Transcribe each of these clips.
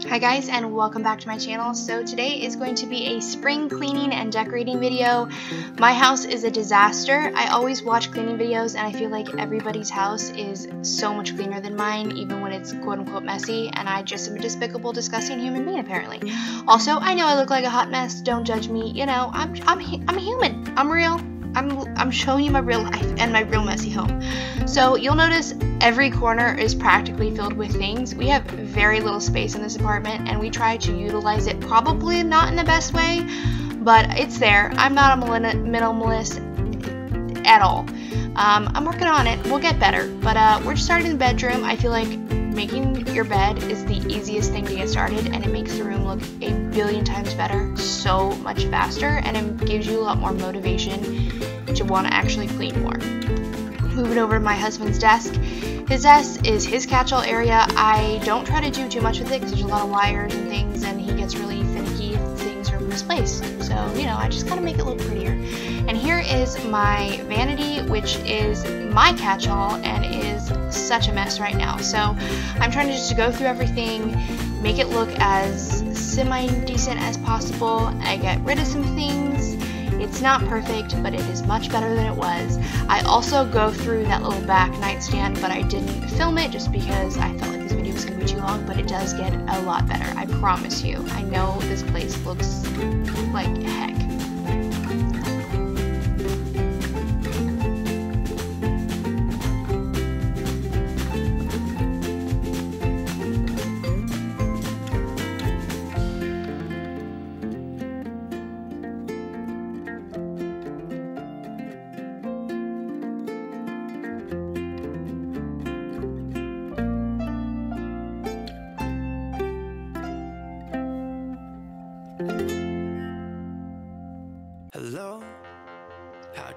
Hi guys, and welcome back to my channel. So today is going to be a spring cleaning and decorating video. My house is a disaster. I always watch cleaning videos and I feel like everybody's house is so much cleaner than mine, even when it's quote unquote messy, and I just am a despicable, disgusting human being apparently. Also, I know I look like a hot mess, don't judge me, you know, I'm human, I'm real. I'm showing you my real life and my real messy home. So you'll notice every corner is practically filled with things. We have very little space in this apartment and we try to utilize it, probably not in the best way, but it's there. I'm not a minimalist at all. I'm working on it. We'll get better, but we're starting in the bedroom. I feel like making your bed is the easiest thing to get started, and it makes the room look a billion times better, so much faster, and it gives you a lot more motivation to want to actually clean more. Moving over to my husband's desk. His desk is his catch-all area. I don't try to do too much with it because there's a lot of wires and things, and he gets really finicky if things are misplaced. So, you know, I just gotta make it look prettier. And here is my vanity, which is my catch-all and is such a mess right now. So I'm trying to just go through everything, make it look as semi-decent as possible. I get rid of some things. It's not perfect, but it is much better than it was. I also go through that little back nightstand, but I didn't film it just because I felt like this video was going to be too long, but it does get a lot better, I promise you. I know this place looks like heck.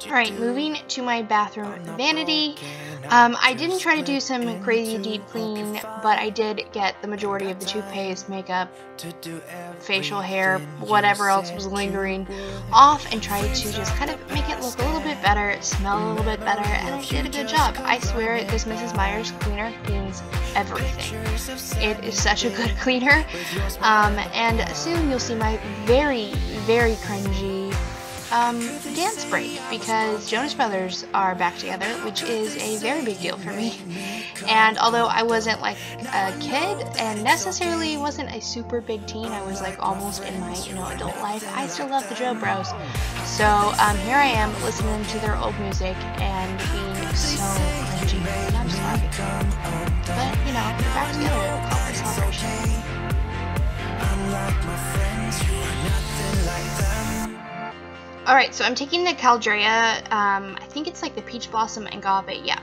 Alright, moving to my bathroom vanity. I didn't try to do some crazy deep clean, but I did get the majority of the toothpaste, makeup, facial hair, whatever else was lingering off, and tried to just kind of make it look a little bit better, smell a little bit better, and I did a good job. I swear this Mrs. Meyer's cleaner cleans everything. It is such a good cleaner, and soon you'll see my very, very cringy dance break, because Jonas Brothers are back together, which is a very big deal for me. And although I wasn't like a kid and necessarily wasn't a super big teen, I was like almost in my, you know, adult life, I still love the Joe Bros. So here I am listening to their old music and being so cringy, and I'm sorry. But you know, they're back together, call for celebration. Unlike my friends, you are nothing like them. Alright, so I'm taking the Caldrea, I think it's like the Peach Blossom and Agave, yeah,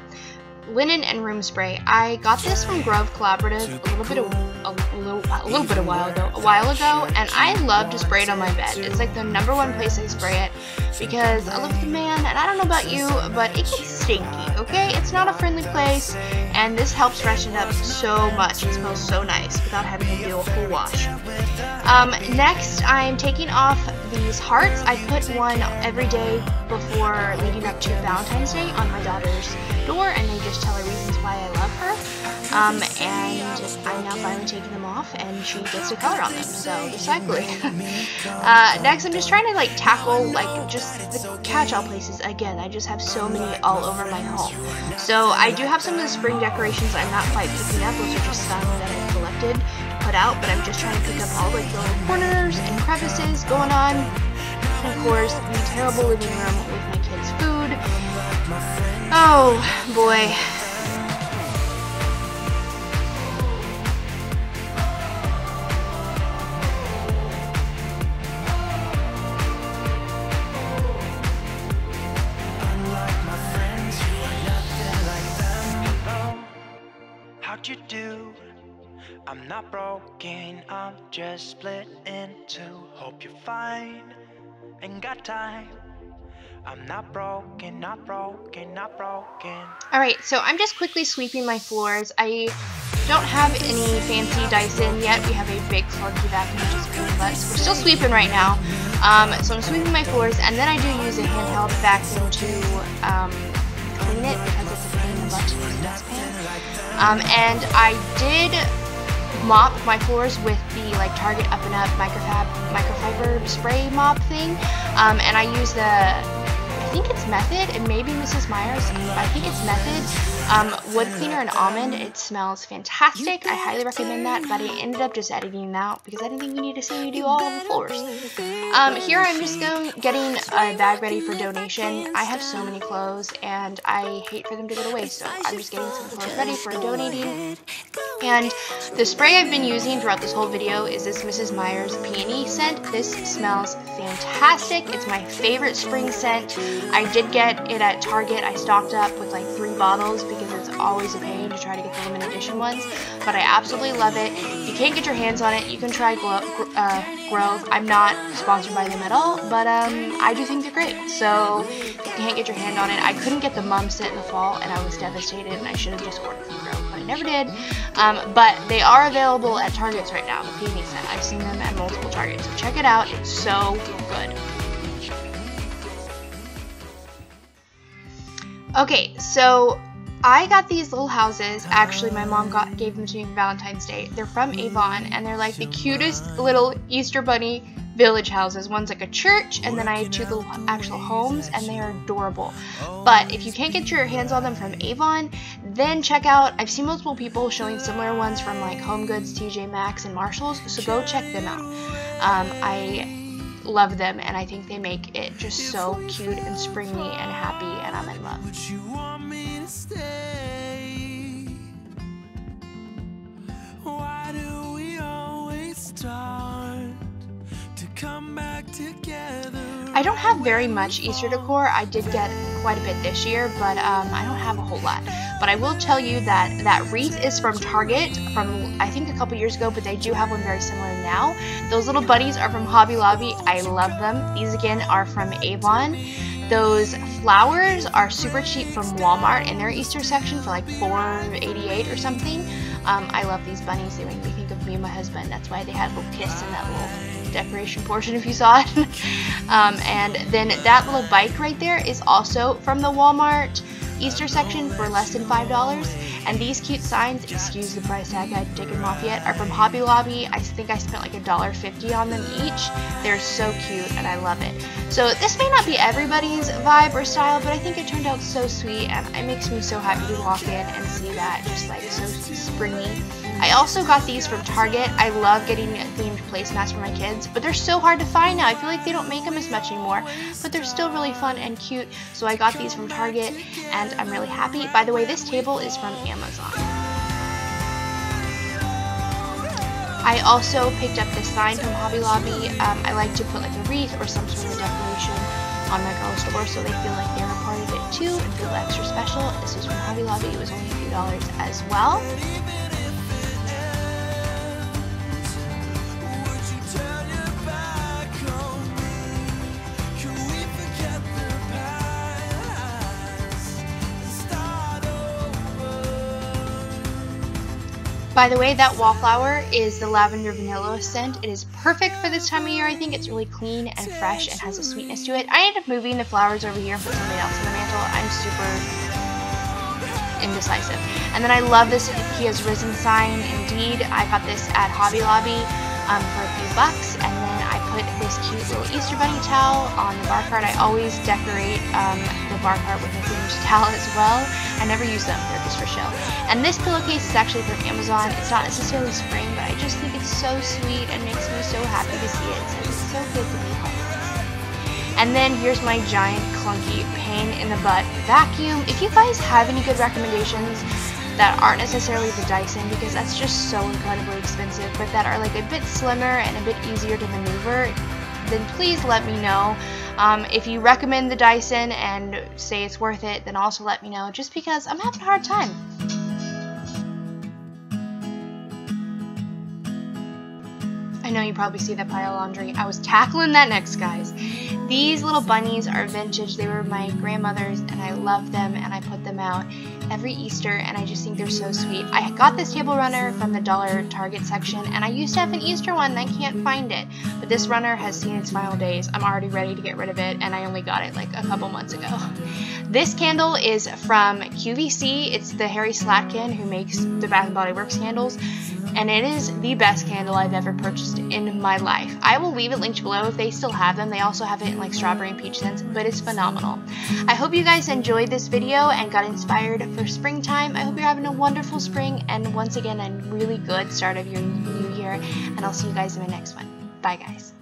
linen and room spray. I got this from Grove Collaborative a while ago, and I love to spray it on my bed. It's like the #1 place I spray it, because I live with a man, and I don't know about you, but it gets stinky, okay? It's not a friendly place, and this helps freshen it up so much. It smells so nice without having to do a full wash. Next, I'm taking off these hearts. I put one every day before leading up to Valentine's Day on my daughter's door, and they just tell her reasons why I love her. And I'm now finally taking them off, and she gets to color on them, so recycling. Next, I'm just trying to like tackle like just the catch-all places. Again, I just have so many all over my home. So I do have some of the spring decorations I'm not quite picking up. Those are just some that I've collected, put out, but I'm just trying to pick up all like the little corners and crevices going on. And of course, the terrible living room with my kids' food. Oh boy. How'd you do? I'm not broken, I'm just split in two. Hope you're fine, ain't got time. I'm not broken, not broken, not broken. Alright, so I'm just quickly sweeping my floors. I don't have any fancy Dyson yet. We have a big clunky vacuum, which is a pain in the butt. So we're still sweeping right now. So I'm sweeping my floors, and then I do use a handheld vacuum to clean it because it's a pain in the butt to use a dustpan. And I did mop my floors with the like Target Up and Up microfiber spray mop thing, and I use the, I think it's Method, and maybe Mrs. Meyer's, but I think it's Method, wood cleaner and almond. It smells fantastic. I highly recommend that, but I ended up just editing it out because I didn't think you need to see me do all the floors. Here I'm just getting a bag ready for donation. I have so many clothes and I hate for them to go to waste, so I'm just getting some clothes ready for donating. And the spray I've been using throughout this whole video is this Mrs. Meyer's Peony scent. This smells fantastic. It's my favorite spring scent. I did get it at Target. I stocked up with like 3 bottles because it's always a pain to try to get the limited edition ones, but I absolutely love it. If you can't get your hands on it, you can try Grove. I'm not sponsored by them at all, but I do think they're great. So if you can't get your hand on it, I couldn't get the mum scent in the fall and I was devastated, and I should have just ordered from Grove, but I never did. But they are available at Targets right now, the Peony scent. I've seen them at multiple Targets, so check it out. It's so good. Okay, so I got these little houses. Actually, my mom gave them to me for Valentine's Day. They're from Avon, and they're like the cutest little Easter Bunny village houses. One's like a church, and then I have 2 little actual homes, and they are adorable. But if you can't get your hands on them from Avon, then check out, I've seen multiple people showing similar ones from like Home Goods, TJ Maxx, and Marshalls, so go check them out. I love them, and I think they make it just so cute and springy and happy, and I'm in love. Would you want me to stay? Why do we always start to come back together? I don't have very much Easter decor. I did get quite a bit this year, but I don't have a whole lot. But I will tell you that that wreath is from Target from I think a couple years ago, but they do have one very similar now. Those little bunnies are from Hobby Lobby. I love them. These again are from Avon. Those flowers are super cheap from Walmart in their Easter section for like $4.88 or something. I love these bunnies. They make me think of me and my husband. That's why they had a little kiss in that little decoration portion if you saw it. And then that little bike right there is also from the Walmart Easter section for less than $5. And these cute signs, excuse the price tag, I haven't taken them off yet, are from Hobby Lobby. I think I spent like $1.50 on them each. They're so cute and I love it. So this may not be everybody's vibe or style, but I think it turned out so sweet, and it makes me so happy to walk in and see that, just like so springy. I also got these from Target. I love getting themed placemats for my kids, but they're so hard to find now. I feel like they don't make them as much anymore, but they're still really fun and cute. So I got these from Target, and I'm really happy. By the way, this table is from Amazon. I also picked up this sign from Hobby Lobby. I like to put like a wreath or some sort of decoration on my girls' door so they feel like they're a part of it too and feel extra special. This was from Hobby Lobby. It was only a few dollars as well. By the way, that wallflower is the lavender vanilla scent. It is perfect for this time of year. I think it's really clean and fresh and has a sweetness to it. I ended up moving the flowers over here and put something else on the mantle. I'm super indecisive. And then I love this He Has Risen sign. Indeed, I got this at Hobby Lobby for a few bucks. And then I put this cute little Easter bunny towel on the bar cart. I always decorate the bar cart with a themed towel as well. I never use them, they're just for show. And this pillowcase is actually from Amazon. It's not necessarily spring, but I just think it's so sweet and makes me so happy to see it. So it's so good to be home. And then here's my giant, clunky, pain in the butt vacuum. If you guys have any good recommendations that aren't necessarily the Dyson, because that's just so incredibly expensive, but that are like a bit slimmer and a bit easier to maneuver, then please let me know. If you recommend the Dyson and say it's worth it, then also let me know, just because I'm having a hard time. I know you probably see that pile of laundry. I was tackling that next, guys. These little bunnies are vintage. They were my grandmother's, and I love them, and I put them out every Easter, and I just think they're so sweet. I got this table runner from the dollar Target section, and I used to have an Easter one, and I can't find it. But this runner has seen its final days. I'm already ready to get rid of it, and I only got it like a couple months ago. This candle is from QVC. It's the Harry Slatkin who makes the Bath & Body Works candles. and it is the best candle I've ever purchased in my life. I will leave it linked below if they still have them. They also have it in like strawberry and peach scents, but it's phenomenal. I hope you guys enjoyed this video and got inspired for springtime. I hope you're having a wonderful spring, and once again, a really good start of your new year, and I'll see you guys in my next one. Bye guys.